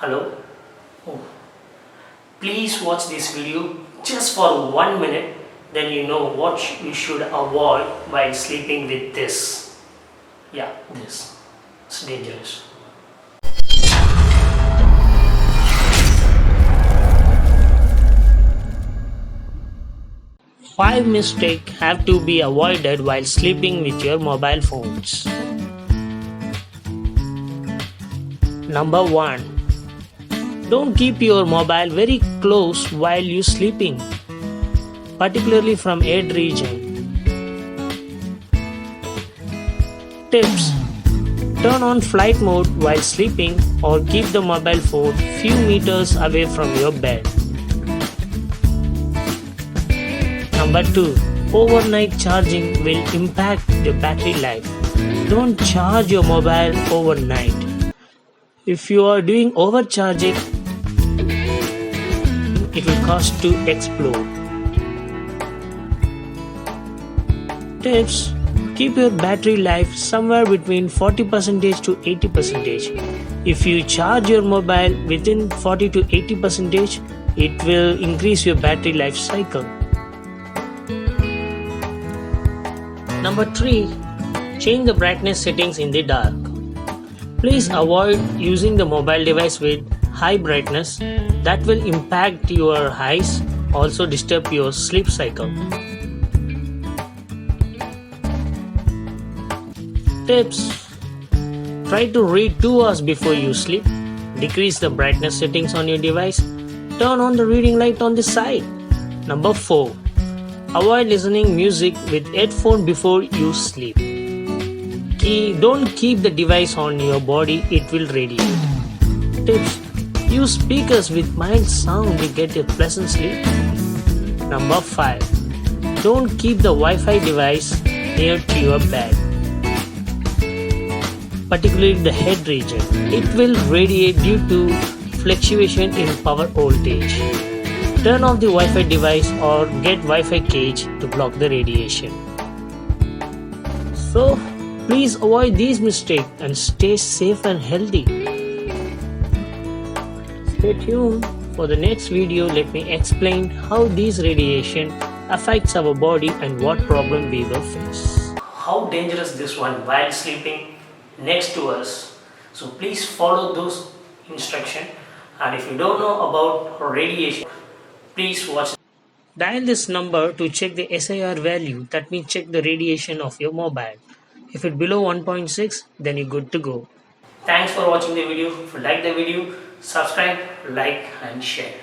Hello? Oh. Please watch this video just for 1 minute, then you know what you should avoid while sleeping with this. Yeah, this. It's dangerous. 5 mistakes have to be avoided while sleeping with your mobile phones. Number 1. Don't keep your mobile very close while you're sleeping, particularly from head region. Tips: turn on flight mode while sleeping or keep the mobile phone few meters away from your bed. Number 2. Overnight charging will impact your battery life. Don't charge your mobile overnight. If you are doing overcharging, it will cause to explode. Tips: keep your battery life somewhere between 40% to 80%. If you charge your mobile within 40 to 80%, it will increase your battery life cycle. Number 3. Change the brightness settings in the dark. Please avoid using the mobile device with high brightness. That will impact your eyes, also disturb your sleep cycle. Tips: try to read 2 hours before you sleep. Decrease the brightness settings on your device. Turn on the reading light on the side. Number 4. Avoid listening music with headphone before you sleep. Don't keep the device on your body, it will radiate. Tips: use speakers with mild sound to get a pleasant sleep. Number 5. Don't keep the Wi-Fi device near to your bed, particularly the head region. It will radiate due to fluctuation in power voltage. Turn off the Wi-Fi device or get Wi-Fi cage to block the radiation. So, please avoid these mistakes and stay safe and healthy. Stay tuned for the next video. Let me explain how these radiation affects our body and what problem we will face. How dangerous this one while sleeping next to us. So please follow those instructions, and if you don't know about radiation, please watch. Dial this number to check the SIR value, that means check the radiation of your mobile. If it's below 1.6, then you're good to go. Thanks for watching the video. If you like the video, subscribe, like and share.